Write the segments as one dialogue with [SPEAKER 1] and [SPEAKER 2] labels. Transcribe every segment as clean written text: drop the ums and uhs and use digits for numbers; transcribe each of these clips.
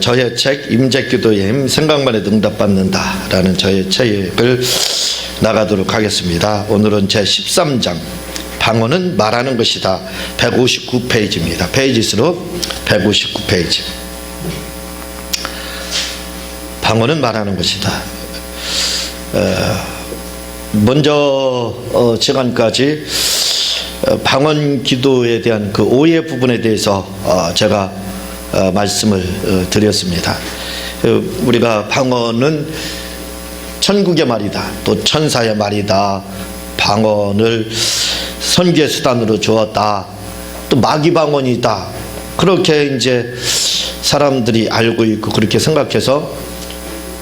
[SPEAKER 1] 저의 책 임재기도의 힘 생각만 해도 응답받는다라는 저의 책을 나가도록 하겠습니다. 오늘은 제 13장 방언은 말하는 것이다. 159페이지입니다. 페이지수로 159페이지. 방언은 말하는 것이다. 먼저 시간까지 방언 기도에 대한 그 오해 부분에 대해서 제가 말씀을 드렸습니다. 우리가 방언은 천국의 말이다, 또 천사의 말이다, 방언을 선교의 수단으로 주었다, 또 마귀 방언이다, 그렇게 이제 사람들이 알고 있고 그렇게 생각해서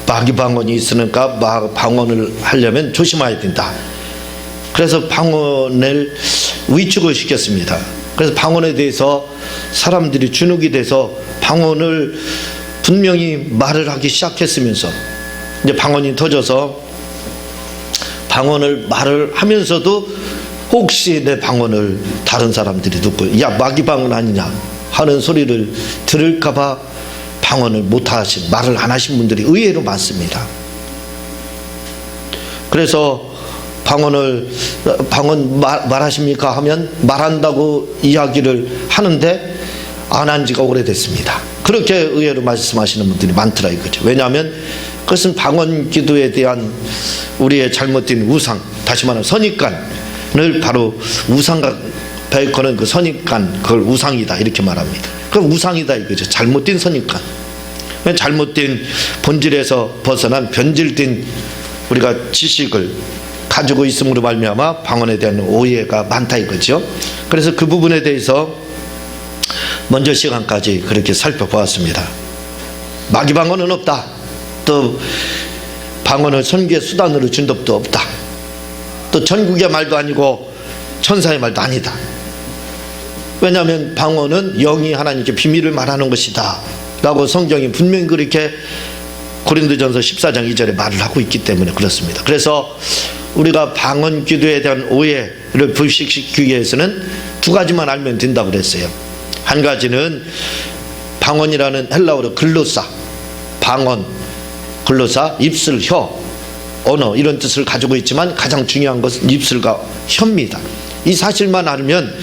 [SPEAKER 1] 마귀 방언이 있으니까 방언을 하려면 조심해야 된다. 그래서 방언을 위축을 시켰습니다. 그래서 방언에 대해서 사람들이 주눅이 돼서 방언을 분명히 말을 하기 시작했으면서 이제 방언이 터져서 방언을 말을 하면서도 혹시 내 방언을 다른 사람들이 듣고 야 마귀 방언 아니냐 하는 소리를 들을까봐 방언을 못하신, 말을 안 하신 분들이 의외로 많습니다. 그래서 방언 말하십니까 하면 말한다고 이야기를 하는데 안 한 지가 오래됐습니다. 그렇게 의외로 말씀하시는 분들이 많더라 이거죠. 왜냐하면 그것은 방언 기도에 대한 우리의 잘못된 우상, 다시 말하면 선입관을 바로 우상과 베이커는 그 선입관, 그걸 우상이다 이렇게 말합니다. 그럼 우상이다 이거죠. 잘못된 선입관, 잘못된 본질에서 벗어난 변질된 우리가 지식을 가지고 있음으로 말미암아 방언에 대한 오해가 많다 이거죠. 그래서 그 부분에 대해서 먼저 시간까지 그렇게 살펴보았습니다. 마귀 방언은 없다, 또 방언을 선교의 수단으로 준 적도 없다, 또 전국의 말도 아니고 천사의 말도 아니다. 왜냐하면 방언은 영이 하나님께 비밀을 말하는 것이다 라고 성경이 분명히 그렇게 고린도전서 14장 2절에 말을 하고 있기 때문에 그렇습니다. 그래서 우리가 방언 기도에 대한 오해를 불식시키기 위해서는 두 가지만 알면 된다고 그랬어요. 한 가지는 방언이라는 헬라어로 글로사, 방언, 글로사, 입술, 혀, 언어 이런 뜻을 가지고 있지만 가장 중요한 것은 입술과 혀입니다. 이 사실만 알면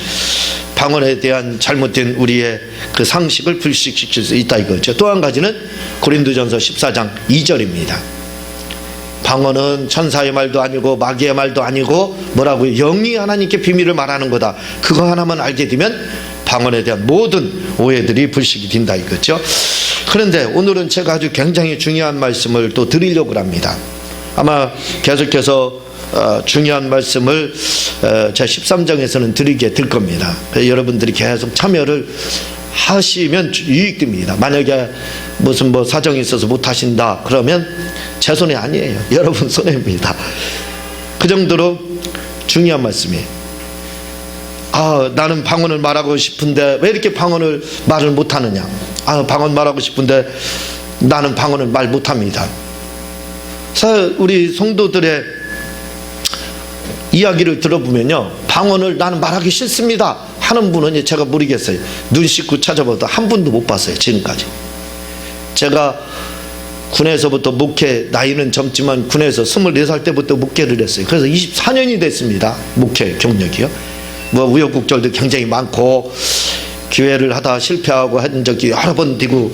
[SPEAKER 1] 방언에 대한 잘못된 우리의 그 상식을 불식시킬 수 있다 이거죠. 또 한 가지는 고린도전서 14장 2절입니다. 방언은 천사의 말도 아니고 마귀의 말도 아니고 뭐라고요? 영이 하나님께 비밀을 말하는 거다. 그거 하나만 알게 되면 방언에 대한 모든 오해들이 불식이 된다 이거죠. 그런데 오늘은 제가 아주 굉장히 중요한 말씀을 또 드리려고 합니다. 아마 계속해서 중요한 말씀을 제 13장에서는 드리게 될 겁니다. 여러분들이 계속 참여를 하시면 유익됩니다. 만약에 무슨 사정이 있어서 못하신다 그러면 제 손이 아니에요. 여러분 손해입니다. 그 정도로 중요한 말씀이에요. 나는 방언을 말하고 싶은데 왜 이렇게 방언을 말을 못하느냐. 방언 말하고 싶은데 나는 방언을 말 못합니다. 우리 성도들의 이야기를 들어보면요, 방언을 나는 말하기 싫습니다 하는 분은 제가 모르겠어요. 눈 씻고 찾아봐도 한 분도 못 봤어요 지금까지. 제가 군에서부터 목회, 나이는 젊지만 군에서 24살 때부터 목회를 했어요. 그래서 24년이 됐습니다. 목회 경력이요. 우여곡절도 굉장히 많고 기회를 하다 실패하고 한 적이 여러 번 되고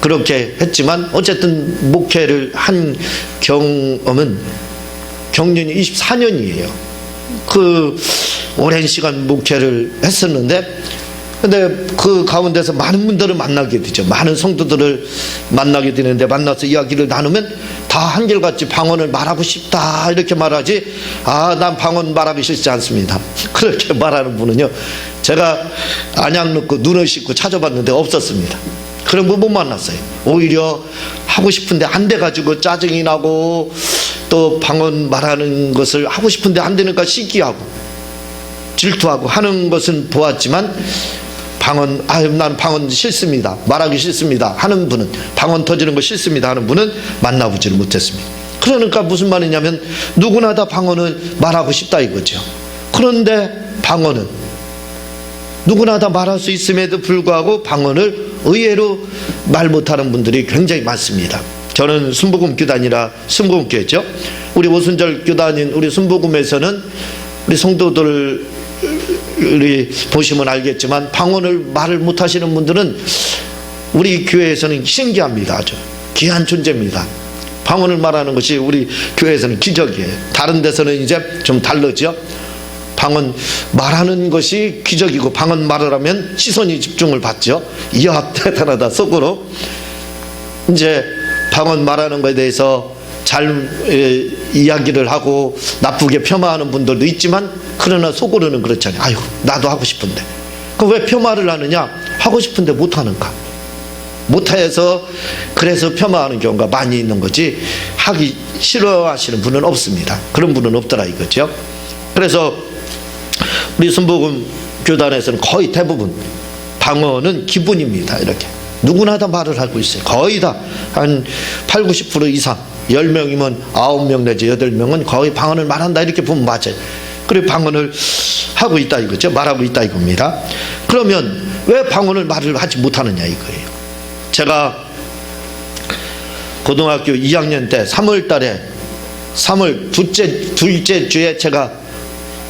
[SPEAKER 1] 그렇게 했지만 어쨌든 목회를 한 경륜이 24년이에요. 그 오랜 시간 목회를 했었는데 근데 그 가운데서 많은 분들을 만나게 되죠. 많은 성도들을 만나게 되는데 만나서 이야기를 나누면 다 한결같이 방언을 말하고 싶다 이렇게 말하지 난 방언 말하기 싫지 않습니다 그렇게 말하는 분은요, 제가 안약 넣고 눈을 씻고 찾아봤는데 없었습니다. 그런 분 못 만났어요. 오히려 하고 싶은데 안 돼가지고 짜증이 나고 또 방언 말하는 것을 하고 싶은데 안 되니까 시기하고 질투하고 하는 것은 보았지만 나는 방언 싫습니다, 말하기 싫습니다 하는 분은, 방언 터지는 거 싫습니다 하는 분은 만나보지를 못했습니다. 그러니까 무슨 말이냐면 누구나 다 방언을 말하고 싶다 이거죠. 그런데 방언은 누구나 다 말할 수 있음에도 불구하고 방언을 의외로 말 못하는 분들이 굉장히 많습니다. 저는 순복음 교단이라 순복음 교회죠. 우리 오순절 교단인 우리 순복음에서는 우리 성도들이 보시면 알겠지만 방언을 말을 못하시는 분들은 우리 교회에서는 신기합니다. 아주 귀한 존재입니다. 방언을 말하는 것이 우리 교회에서는 기적이에요. 다른 데서는 이제 좀 다르죠. 방언 말하는 것이 기적이고 방언 말을 하면 시선이 집중을 받죠. 이야 대단하다 속으로. 이제 방언 말하는 것에 대해서 잘 이야기를 하고 나쁘게 폄하하는 분들도 있지만 그러나 속으로는 그렇잖아요. 아유 나도 하고 싶은데. 그럼 왜 폄하를 하느냐? 하고 싶은데 못하는가? 못해서 그래서 폄하하는 경우가 많이 있는 거지 하기 싫어하시는 분은 없습니다. 그런 분은 없더라 이거죠. 그래서 우리 순복음 교단에서는 거의 대부분 방언은 기본입니다. 이렇게 누구나 다 말을 하고 있어요. 거의 다 한 8, 90% 이상 10명이면 9명 내지 8명은 거의 방언을 말한다 이렇게 보면 맞아요. 그리고 방언을 하고 있다 이거죠. 말하고 있다 이겁니다. 그러면 왜 방언을 말을 하지 못하느냐 이거예요. 제가 고등학교 2학년 때 3월 달에 3월 둘째 주에 제가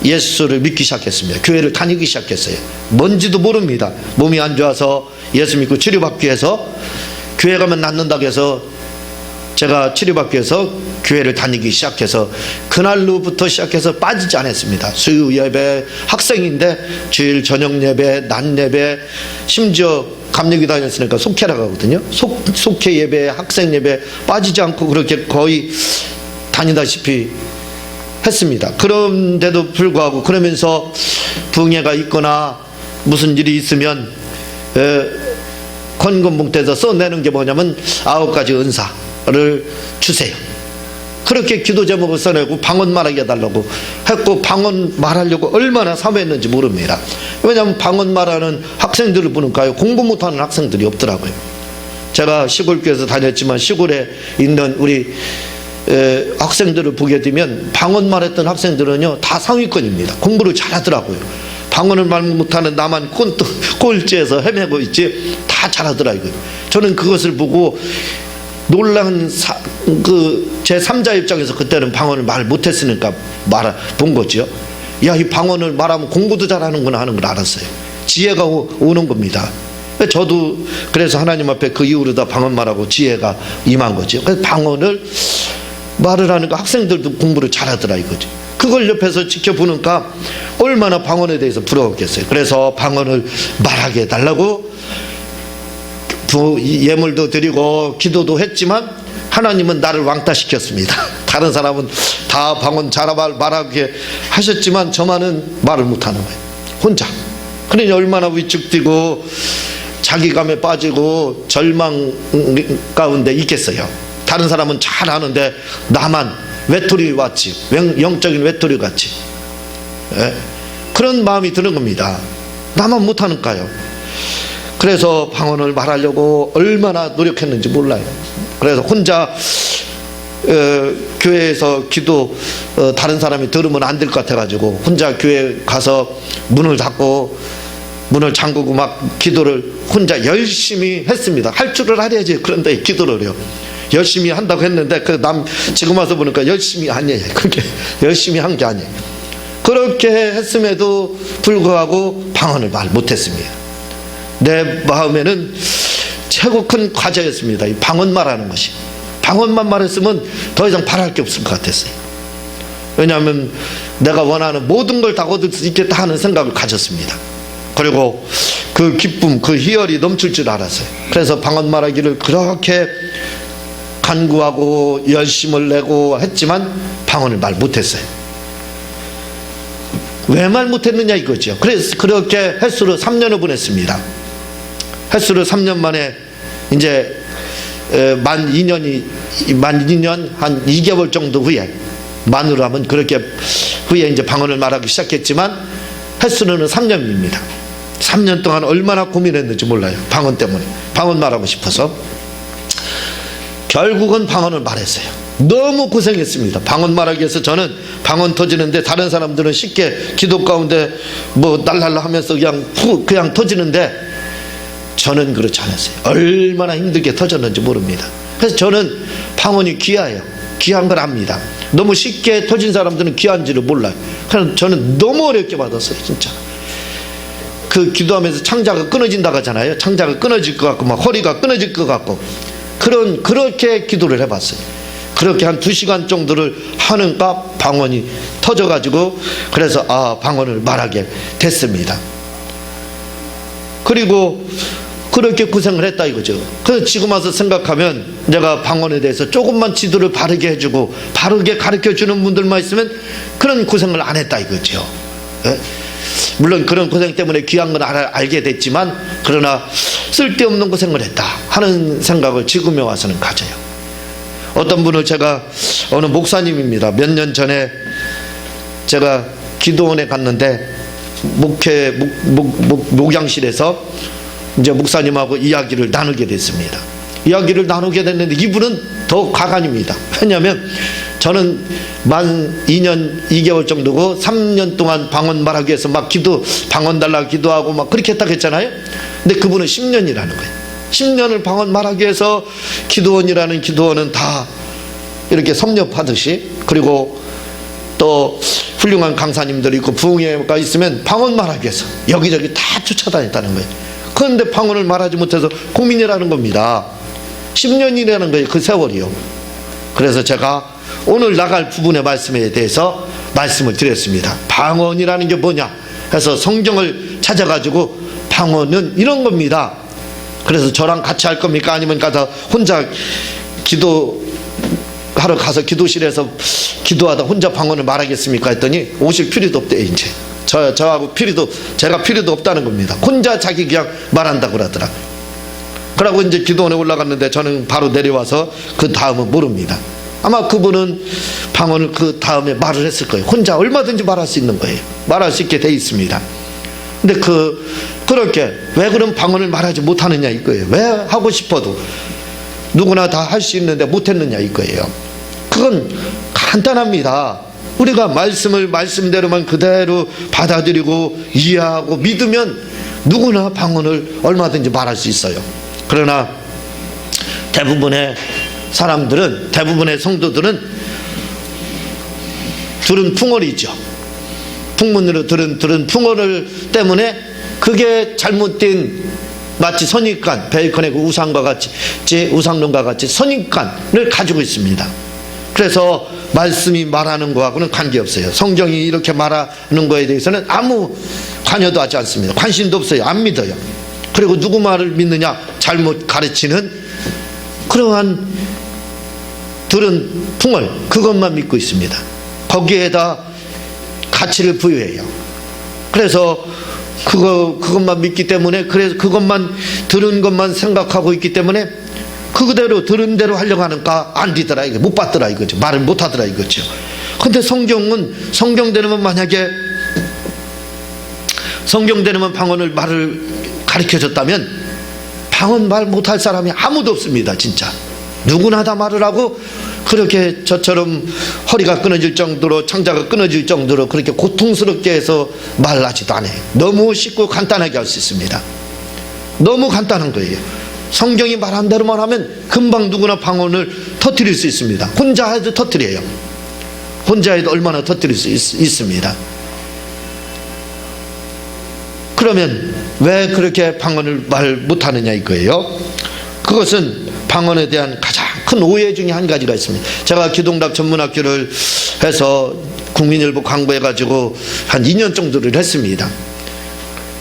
[SPEAKER 1] 예수를 믿기 시작했습니다. 교회를 다니기 시작했어요. 뭔지도 모릅니다. 몸이 안 좋아서 예수 믿고 치료받기 위해서 교회 가면 낫는다고 해서 제가 치료받기 위해서 교회를 다니기 시작해서 그날로부터 시작해서 빠지지 않았습니다. 수요 예배 학생인데 주일 저녁 예배 낮 예배 심지어 감리교 다녔으니까 속회라고 하거든요. 속회 예배 학생 예배 빠지지 않고 그렇게 거의 다니다시피 했습니다. 그런데도 불구하고 그러면서 붕해가 있거나 무슨 일이 있으면 건건봉투에서 써내는 게 뭐냐면 9가지 은사를 주세요. 그렇게 기도 제목을 써내고 방언 말하게 해달라고 했고 방언 말하려고 얼마나 사모했는지 모릅니다. 왜냐하면 방언 말하는 학생들을 보니까요 공부 못하는 학생들이 없더라고요. 제가 시골교회에서 다녔지만 시골에 있는 우리 학생들을 보게 되면 방언 말했던 학생들은요 다 상위권입니다. 공부를 잘하더라고요. 방언을 말 못하는 나만 꼴찌에서 헤매고 있지 다 잘하더라고요. 저는 그것을 보고 놀란 제 3자 입장에서 그때는 방언을 말 못했으니까 본 거죠. 야, 이 방언을 말하면 공부도 잘하는구나 하는 걸 알았어요. 지혜가 오는 겁니다. 저도 그래서 하나님 앞에 그 이후로 다 방언 말하고 지혜가 임한 거죠. 그래서 방언을 말을 하니까 학생들도 공부를 잘하더라 이거죠. 그걸 옆에서 지켜보니까 얼마나 방언에 대해서 부러웠겠어요. 그래서 방언을 말하게 해달라고 예물도 드리고 기도도 했지만 하나님은 나를 왕따시켰습니다. 다른 사람은 다 방언 잘 말하게 하셨지만 저만은 말을 못하는 거예요. 혼자. 그러니 얼마나 위축되고 자기감에 빠지고 절망 가운데 있겠어요. 다른 사람은 잘하는데 나만 외톨이 같이 영적인 외톨이 같이 그런 마음이 드는 겁니다. 나만 못하니까요. 그래서 방언을 말하려고 얼마나 노력했는지 몰라요. 그래서 혼자 교회에서 기도 다른 사람이 들으면 안 될 것 같아가지고 혼자 교회 가서 문을 닫고 문을 잠그고 막 기도를 혼자 열심히 했습니다. 할 줄을 알아야지. 그런데 기도를요 열심히 한다고 했는데 지금 와서 보니까 열심히 아니에요. 그게 열심히 한 게 아니에요. 그렇게 했음에도 불구하고 방언을 말 못했습니다. 내 마음에는 최고 큰 과제였습니다. 이 방언 말하는 것이. 방언만 말했으면 더 이상 바랄 게 없을 것 같았어요. 왜냐하면 내가 원하는 모든 걸 다 얻을 수 있겠다 하는 생각을 가졌습니다. 그리고 그 기쁨, 그 희열이 넘칠 줄 알았어요. 그래서 방언 말하기를 그렇게 간구하고 열심을 내고 했지만 방언을 말 못했어요. 왜 말 못했느냐 이거죠. 그래서 그렇게 횟수로 3년을 보냈습니다. 횟수로 3년 만에 이제 만 2년 한 2개월 정도 후에 만으로 하면 그렇게 후에 이제 방언을 말하기 시작했지만 횟수로는 3년입니다. 3년 동안 얼마나 고민했는지 몰라요. 방언 때문에. 방언 말하고 싶어서. 결국은 방언을 말했어요. 너무 고생했습니다. 방언 말하기 위해서 저는 방언 터지는데 다른 사람들은 쉽게 기도 가운데 뭐 날랄라 하면서 그냥 터지는데 저는 그렇지 않았어요. 얼마나 힘들게 터졌는지 모릅니다. 그래서 저는 방언이 귀해요. 귀한 걸 압니다. 너무 쉽게 터진 사람들은 귀한지를 몰라요. 그래서 저는 너무 어렵게 받았어요. 진짜. 그 기도하면서 창자가 끊어진다고 하잖아요. 창자가 끊어질 것 같고 막 허리가 끊어질 것 같고 그렇게 기도를 해봤어요. 그렇게 한 2시간 정도를 하는가 방언이 터져가지고 그래서 방언을 말하게 됐습니다. 그리고 그렇게 고생을 했다 이거죠. 그래서 지금 와서 생각하면 내가 방언에 대해서 조금만 지도를 바르게 해주고 바르게 가르쳐주는 분들만 있으면 그런 고생을 안 했다 이거죠. 예? 물론 그런 고생 때문에 귀한 건 알게 됐지만 그러나 쓸데없는 고생을 했다 하는 생각을 지금에 와서는 가져요. 어떤 분을 제가 어느 목사님입니다. 몇 년 전에 제가 기도원에 갔는데 목양실에서 이제 목사님하고 이야기를 나누게 됐습니다. 이야기를 나누게 됐는데 이분은 더 가관입니다. 왜냐하면 저는 만 2년 2개월 정도고 3년 동안 방언 말하기 위해서 막 방언 달라고 기도하고 막 그렇게 했다고 했잖아요. 근데 그분은 10년이라는 거예요. 10년을 방언 말하기 위해서 기도원이라는 기도원은 다 이렇게 섭렵하듯이 그리고 또 훌륭한 강사님들이 있고 부흥회가 있으면 방언 말하기 위해서 여기저기 다 쫓아다녔다는 거예요. 그런데 방언을 말하지 못해서 고민이라는 겁니다. 10년이라는 거예요. 그 세월이요. 그래서 제가 오늘 나갈 부분의 말씀에 대해서 말씀을 드렸습니다. 방언이라는 게 뭐냐 해서 성경을 찾아가지고 방언은 이런 겁니다. 그래서 저랑 같이 할 겁니까? 아니면 가서 혼자 기도하러 가서 기도실에서 기도하다 혼자 방언을 말하겠습니까? 했더니 오실 필요도 없대요. 이제 저하고 제가 필요도 없다는 겁니다. 혼자 자기 그냥 말한다고 그러더라. 그러고 이제 기도원에 올라갔는데 저는 바로 내려와서 그 다음은 모릅니다. 아마 그분은 방언을 그 다음에 말을 했을 거예요. 혼자 얼마든지 말할 수 있는 거예요. 말할 수 있게 돼 있습니다. 근데 그렇게 왜 그런 방언을 말하지 못하느냐 이거예요. 왜 하고 싶어도 누구나 다 할 수 있는데 못했느냐 이거예요. 그건 간단합니다. 우리가 말씀을 말씀대로만 그대로 받아들이고 이해하고 믿으면 누구나 방언을 얼마든지 말할 수 있어요. 그러나 대부분의 사람들은, 대부분의 성도들은 들은 풍월이죠. 풍문으로 들은 풍월 때문에 그게 잘못된 마치 선입관, 베이컨의 그 우상과 같이, 우상론과 같이 선입관을 가지고 있습니다. 그래서 말씀이 말하는 거하고는 관계없어요. 성경이 이렇게 말하는 거에 대해서는 아무 관여도 하지 않습니다. 관심도 없어요. 안 믿어요. 그리고 누구 말을 믿느냐? 잘못 가르치는 그러한 들은 풍월, 그것만 믿고 있습니다. 거기에다 가치를 부여해요. 그래서 그것만 믿기 때문에, 그래서 그것만 들은 것만 생각하고 있기 때문에 그대로 들은 대로 하려고 하니까 안 되더라 이거, 못 받더라 이거죠. 말을 못 하더라 이거죠. 근데 성경대로만 만약에 성경대로만 방언을 말을 가르쳐줬다면 방언 말 못할 사람이 아무도 없습니다. 진짜 누구나 다 말을 하고 그렇게 저처럼 허리가 끊어질 정도로, 창자가 끊어질 정도로 그렇게 고통스럽게 해서 말하지도 않아요. 너무 쉽고 간단하게 할 수 있습니다. 너무 간단한 거예요. 성경이 말한 대로만 하면 금방 누구나 방언을 터뜨릴 수 있습니다. 혼자 해도 터뜨려요. 혼자 해도 얼마나 터뜨릴 수 있습니다. 그러면 왜 그렇게 방언을 말 못하느냐 이거예요. 그것은 방언에 대한 가장 큰 오해 중에 한 가지가 있습니다. 제가 기동답 전문학교를 해서 국민일보 광고해가지고 한 2년 정도를 했습니다.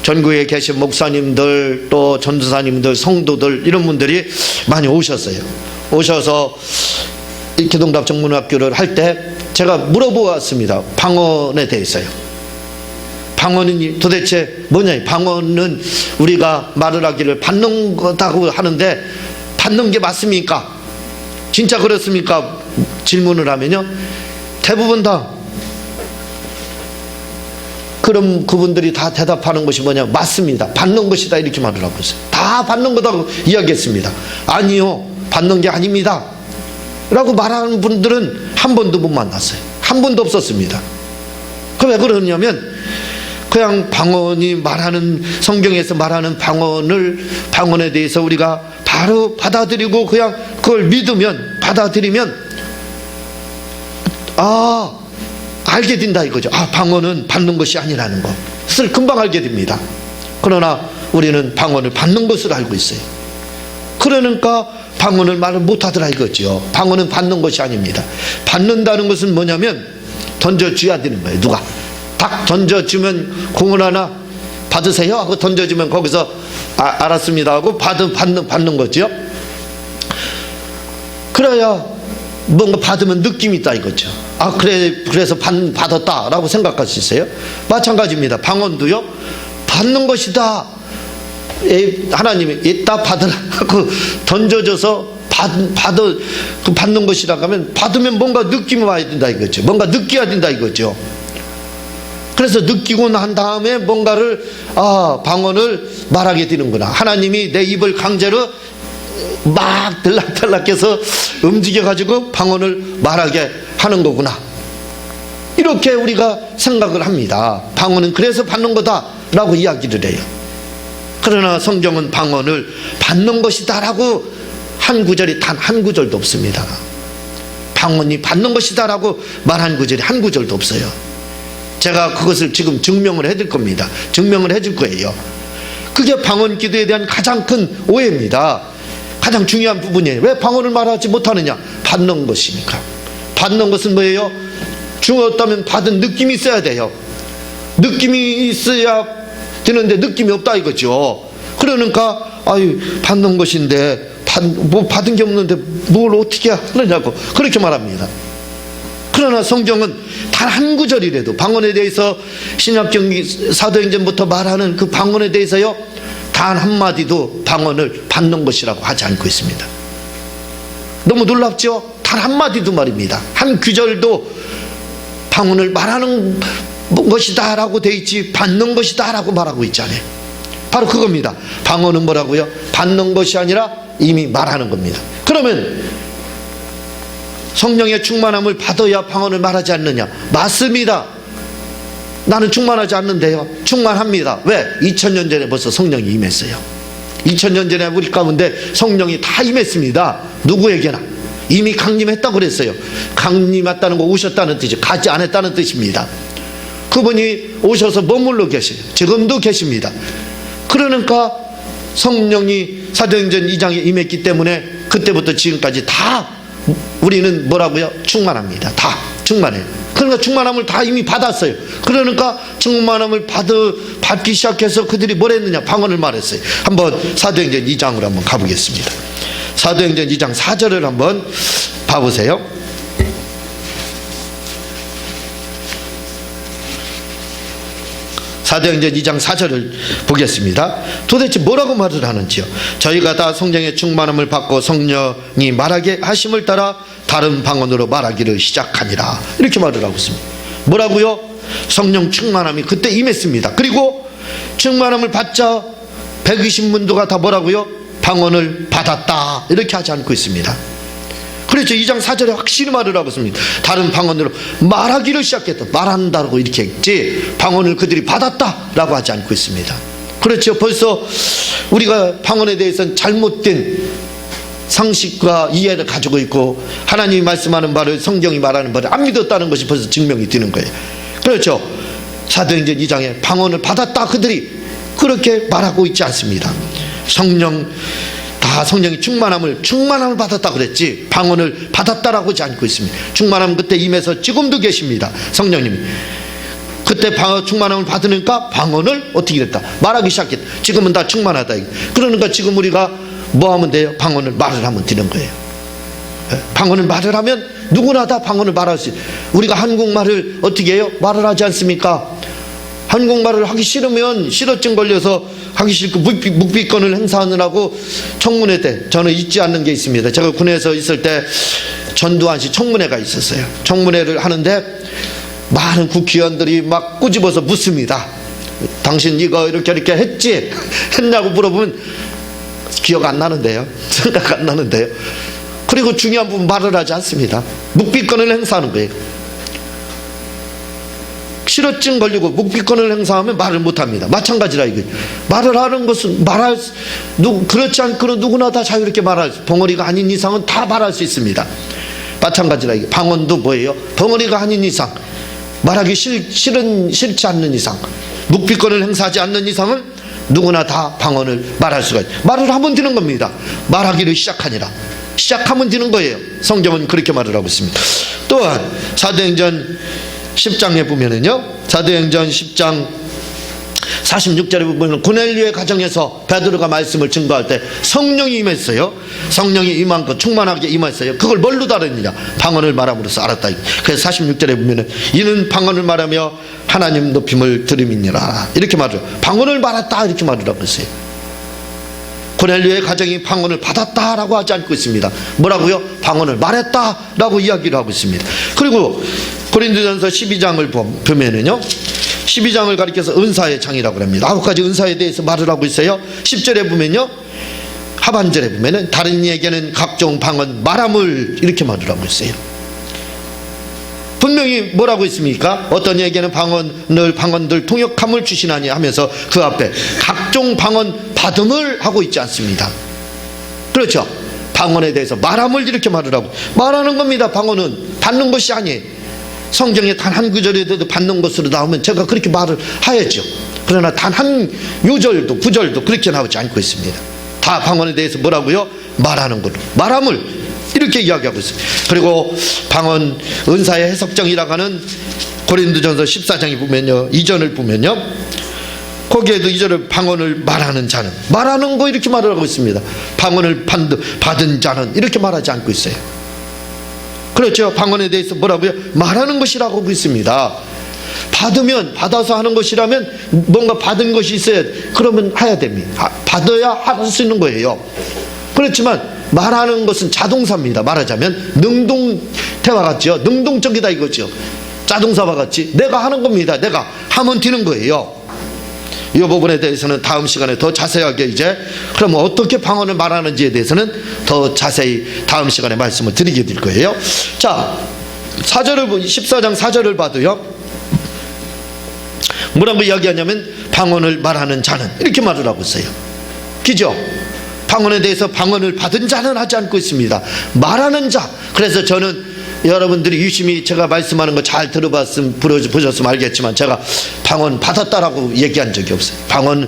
[SPEAKER 1] 전국에 계신 목사님들, 또 전도사님들, 성도들 이런 분들이 많이 오셨어요. 오셔서 이 기동답 전문학교를 할 때 제가 물어보았습니다. 방언에 대해서요. 방언이 도대체 뭐냐? 방언은 우리가 말을 하기를 받는 거다고 하는데 받는 게 맞습니까? 진짜 그렇습니까? 질문을 하면요, 대부분 다 그럼 그분들이 다 대답하는 것이 뭐냐? 맞습니다. 받는 것이다 이렇게 말을 하고 있어요. 다 받는 거다고 이야기했습니다. 아니요, 받는 게 아닙니다 라고 말하는 분들은 한 번도 못 만났어요. 한 번도 없었습니다. 그 왜 그러냐면 그냥 방언이 말하는, 성경에서 말하는 방언에 대해서 우리가 바로 받아들이고 그냥 그걸 믿으면, 받아들이면 알게 된다 이거죠. 방언은 받는 것이 아니라는 것을 금방 알게 됩니다. 그러나 우리는 방언을 받는 것을 알고 있어요. 그러니까 방언을 말을 못하더라 이거죠. 방언은 받는 것이 아닙니다. 받는다는 것은 뭐냐면 던져줘야 되는 거예요. 누가 딱 던져주면 공을 하나 받으세요 하고 던져주면 거기서 알았습니다 하고 받는 거죠. 그래야 뭔가 받으면 느낌이 있다 이거죠. 그래서 받았다라고 생각할 수 있어요. 마찬가지입니다. 방언도요, 받는 것이다. 하나님이 이따 받으라 하고 던져줘서 받는 것이라고 하면, 받으면 뭔가 느낌이 와야 된다 이거죠. 뭔가 느껴야 된다 이거죠. 그래서 느끼고 난 다음에 뭔가를 방언을 말하게 되는구나. 하나님이 내 입을 강제로 막 들락들락해서 움직여가지고 방언을 말하게 하는 거구나. 이렇게 우리가 생각을 합니다. 방언은 그래서 받는 거다라고 이야기를 해요. 그러나 성경은 방언을 받는 것이다라고 한 구절이 단 한 구절도 없습니다. 방언이 받는 것이다라고 말한 구절이 한 구절도 없어요. 제가 그것을 지금 증명을 해줄 겁니다. 증명을 해줄 거예요. 그게 방언 기도에 대한 가장 큰 오해입니다. 가장 중요한 부분이에요. 왜 방언을 말하지 못하느냐? 받는 것이니까. 받는 것은 뭐예요? 주었다면 받은 느낌이 있어야 돼요. 느낌이 있어야 되는데 느낌이 없다 이거죠. 그러니까 받는 것인데 뭐 받은 게 없는데 뭘 어떻게 하느냐고 그렇게 말합니다. 그러나 성경은 단 한 구절이라도 방언에 대해서 신약경 사도행전부터 말하는 그 방언에 대해서요, 단 한마디도 방언을 받는 것이라고 하지 않고 있습니다. 너무 놀랍죠? 단 한마디도 말입니다. 한 구절도 방언을 말하는 것이다 라고 돼 있지 받는 것이다 라고 말하고 있잖아요. 바로 그겁니다. 방언은 뭐라고요? 받는 것이 아니라 이미 말하는 겁니다. 그러면 성령의 충만함을 받아야 방언을 말하지 않느냐? 맞습니다. 나는 충만하지 않는데요. 충만합니다. 왜? 2000년 전에 벌써 성령이 임했어요. 2000년 전에 우리 가운데 성령이 다 임했습니다. 누구에게나 이미 강림했다고 그랬어요. 강림했다는 거 오셨다는 뜻이죠. 가지 않았다는 뜻입니다. 그분이 오셔서 머물러 계세요. 지금도 계십니다. 그러니까 성령이 사도행전 2장에 임했기 때문에 그때부터 지금까지 다 우리는 뭐라고요? 충만합니다. 다 충만해요. 그러니까 충만함을 다 이미 받았어요. 그러니까 충만함을 받기 시작해서 그들이 뭘 했느냐? 방언을 말했어요. 한번 사도행전 2장으로 한번 가보겠습니다. 사도행전 2장 4절을 한번 봐보세요. 사도행전 2장 4절을 보겠습니다. 도대체 뭐라고 말을 하는지요? 저희가 다 성령의 충만함을 받고 성령이 말하게 하심을 따라 다른 방언으로 말하기를 시작하니라. 이렇게 말을 하고 있습니다. 뭐라고요? 성령 충만함이 그때 임했습니다. 그리고 충만함을 받자 120문도가 다 뭐라고요? 방언을 받았다. 이렇게 하지 않고 있습니다. 그렇죠. 2장 4절에 확실히 말을 하고 있습니다. 다른 방언으로 말하기를 시작했다. 말한다고 이렇게 했지 방언을 그들이 받았다라고 하지 않고 있습니다. 그렇죠. 벌써 우리가 방언에 대해서는 잘못된 상식과 이해를 가지고 있고 하나님이 말씀하는 바를, 성경이 말하는 바를 안 믿었다는 것이 벌써 증명이 되는 거예요. 그렇죠. 사도행전 2장에 방언을 받았다 그들이 그렇게 말하고 있지 않습니다. 성령이 충만함을 받았다 그랬지 방언을 받았다라고 하지 않고 있습니다. 충만함 그때 임해서 지금도 계십니다. 성령님이 그때 충만함을 받으니까 방언을 어떻게 됐다? 말하기 시작했다. 지금은 다 충만하다. 그러니까 지금 우리가 뭐 하면 돼요? 방언을 말을 하면 되는 거예요. 방언을 말을 하면 누구나 다 방언을 말할 수 있어요. 우리가 한국말을 어떻게 해요? 말을 하지 않습니까? 한국말을 하기 싫으면 실어증 걸려서 하기 싫고 묵비권을 행사하느라고 청문회 때 저는 잊지 않는 게 있습니다. 제가 군에서 있을 때 전두환씨 청문회가 있었어요. 청문회를 하는데 많은 국회의원들이 막 꼬집어서 묻습니다. 당신 이거 이렇게 했냐고 물어보면 기억 안 나는데요. 생각 안 나는데요. 그리고 중요한 부분 말을 하지 않습니다. 묵비권을 행사하는 거예요. 실어증 걸리고 묵비권을 행사하면 말을 못합니다. 마찬가지라 이거. 말을 하는 것은 그렇지 않고는 누구나 다 자유롭게 말할 수, 벙어리가 아닌 이상은 다 말할 수 있습니다. 마찬가지라 이게 방언도 뭐예요? 벙어리가 아닌 이상, 말하기 싫지 않는 이상, 묵비권을 행사하지 않는 이상은 누구나 다 방언을 말할 수가 있어요. 말을 하면 되는 겁니다. 말하기를 시작하니라. 시작하면 되는 거예요. 성경은 그렇게 말을 하고 있습니다. 또한 사도행전 10장에 보면은요, 사도행전 10장 46절에 보면 고넬료의 가정에서 베드로가 말씀을 증거할 때 성령이 임했어요. 성령이 임한 것, 충만하게 임했어요. 그걸 뭘로 다르느냐? 방언을 말함으로써 알았다. 그래서 46절에 보면은 이는 방언을 말하며 하나님 높임을 들음이니라, 이렇게 말해요. 방언을 말했다, 이렇게 말을 하고 있어요. 고넬료의 가정이 방언을 받았다라고 하지 않고 있습니다. 뭐라고요? 방언을 말했다라고 이야기를 하고 있습니다. 그리고 고린도전서 12장을 보면은요, 12장을 가리켜서 은사의 장이라고 합니다. 9가지 은사에 대해서 말을 하고 있어요. 10절에 보면요, 하반절에 보면은 다른 이에게는 각종 방언 말함을, 이렇게 말을 하고 있어요. 분명히 뭐라고 있습니까? 어떤 이에게는 방언들 통역함을 주시나니 하면서 그 앞에 각종 방언 받음을 하고 있지 않습니다. 그렇죠? 방언에 대해서 말함을 이렇게 말을 하고, 말하는 겁니다. 방언은 받는 것이 아니에요. 성경에 단 한 구절에도 받는 것으로 나오면 제가 그렇게 말을 하야죠. 그러나 단 한 요절도 구절도 그렇게 나오지 않고 있습니다. 다 방언에 대해서 뭐라고요? 말하는 걸로, 말함을 이렇게 이야기하고 있어요. 그리고 방언 은사의 해석정이라고 하는 고린도전서 14장에 보면요, 이전을 보면요, 거기에도 이전을 방언을 말하는 자는, 말하는 거 이렇게 말을 하고 있습니다. 방언을 받은 자는 이렇게 말하지 않고 있어요. 그렇죠? 방언에 대해서 뭐라고요? 말하는 것이라고 하고 있습니다. 받으면, 받아서 하는 것이라면 뭔가 받은 것이 있어야 돼. 그러면 해야 됩니다. 받아야 할 수 있는 거예요. 그렇지만 말하는 것은 자동사입니다. 말하자면 능동태와 같죠. 능동적이다 이거죠. 자동사와 같이 내가 하는 겁니다. 내가 하면 되는 거예요. 이 부분에 대해서는 다음 시간에 더 자세하게 이제 그러면 어떻게 방언을 말하는지에 대해서는 더 자세히 다음 시간에 말씀을 드리게 될 거예요. 자, 14장 4절을 봐도요, 뭐라고 이야기하냐면 방언을 말하는 자는, 이렇게 말을 하고 있어요. 그죠? 방언에 대해서 방언을 받은 자는 하지 않고 있습니다. 말하는 자. 그래서 저는 여러분들이 유심히 제가 말씀하는 거 잘 보셨으면 알겠지만 제가 방언 받았다라고 얘기한 적이 없어요. 방언을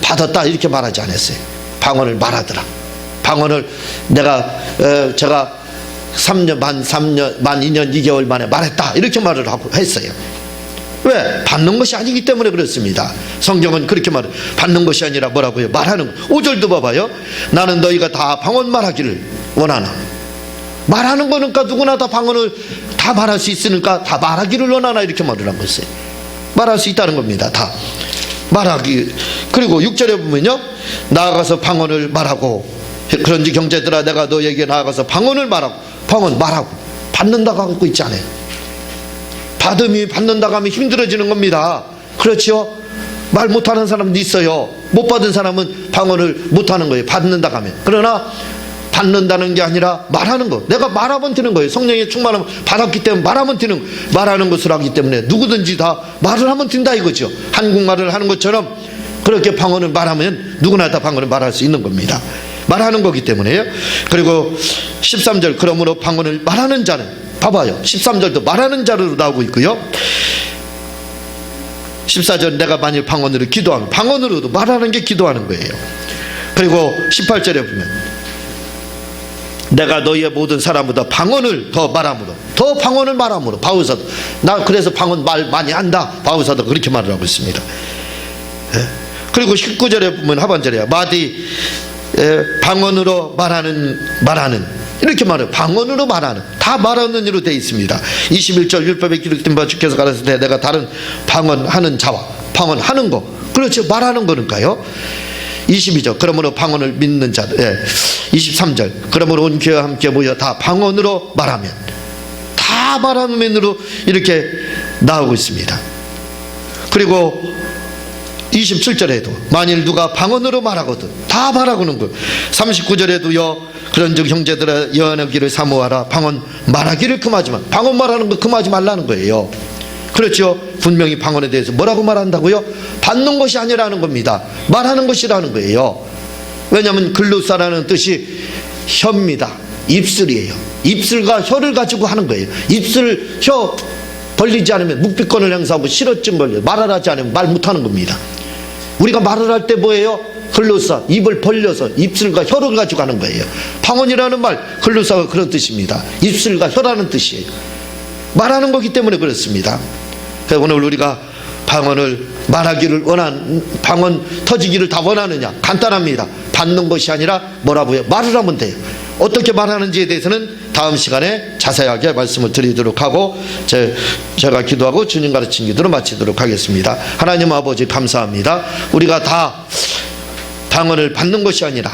[SPEAKER 1] 받았다 이렇게 말하지 않았어요. 방언을 말하더라. 방언을 제가 만 2년 2개월 만에 말했다 이렇게 말을 하고 했어요. 왜? 받는 것이 아니기 때문에 그렇습니다. 성경은 그렇게 말해요. 받는 것이 아니라 뭐라고요? 말하는 것. 5절도 봐봐요. 나는 너희가 다 방언 말하기를 원하나. 말하는 거니까 누구나 다 방언을 다 말할 수 있으니까 다 말하기를 원하나, 이렇게 말을 한 것이에요. 말할 수 있다는 겁니다. 다 말하기. 그리고 6절에 보면요, 나아가서 방언을 말하고, 그런지 형제들아 내가 너에게 나아가서 방언을 말하고, 방언 말하고, 받는다고 하고 있지 않아요. 받는다고 하면 힘들어지는 겁니다. 그렇죠? 말 못하는 사람도 있어요. 못 받은 사람은 방언을 못하는 거예요. 받는다고 하면. 그러나 받는다는 게 아니라 말하는 거. 내가 말하면 되는 거예요. 성령의 충만함을 받았기 때문에 말하는 것을 하기 때문에 누구든지 다 말을 하면 된다 이거죠. 한국말을 하는 것처럼 그렇게 방언을 말하면 누구나 다 방언을 말할 수 있는 겁니다. 말하는 거기 때문에요. 그리고 13절, 그러므로 방언을 말하는 자는, 봐봐요. 13절도 말하는 자로 나오고 있고요. 14절, 내가 만일 방언으로 기도하면, 방언으로도 말하는 게 기도하는 거예요. 그리고 18절에 보면 내가 너희의 모든 사람보다 방언을 더 말함으로, 더 방언을 말함으로, 바울사도 나 그래서 방언 말 많이 한다, 바울사도 그렇게 말을 하고 있습니다. 그리고 19절에 보면 하반절에 마디 방언으로 말하는 이렇게 말해요. 방언으로 말하는, 다 말하는 이로 되어 있습니다. 21절 율법에 기록된 바 주께서 가르칠 때 내가 다른 방언하는 자와, 방언하는 거, 그렇죠, 말하는 거니까요. 22절, 그러므로 방언을 믿는 자. 23절, 그러므로 온 교회와 함께 모여 다 방언으로 말하면, 다 말하는 면으로 이렇게 나오고 있습니다. 그리고 27절에도 만일 누가 방언으로 말하거든, 다 말하고는 거예요. 39절에도요, 그런즉 형제들아 여호와의 길을 사모하라. 방언 말하기를 금하지만, 방언 말하는 거 금하지 말라는 거예요. 그렇죠. 분명히 방언에 대해서 뭐라고 말한다고요? 받는 것이 아니라는 겁니다. 말하는 것이라는 거예요. 왜냐하면 글루사라는 뜻이 혀입니다. 입술이에요. 입술과 혀를 가지고 하는 거예요. 입술, 혀 벌리지 않으면 묵비권을 행사하고 실어증 걸려. 말을 하지 않으면 말 못하는 겁니다. 우리가 말을 할 때 뭐예요? 글루사, 입을 벌려서 입술과 혀를 가지고 하는 거예요. 방언이라는 말, 글루사가 그런 뜻입니다. 입술과 혀라는 뜻이에요. 말하는 거기 때문에 그렇습니다. 그래서 오늘 우리가 방언을 말하기를 방언 터지기를 다 원하느냐? 간단합니다. 받는 것이 아니라 뭐라고요? 말을 하면 돼요. 어떻게 말하는지에 대해서는 다음 시간에 자세하게 말씀을 드리도록 하고 제가 기도하고 주님 가르친 기도로 마치도록 하겠습니다. 하나님 아버지 감사합니다. 우리가 다 방언을 받는 것이 아니라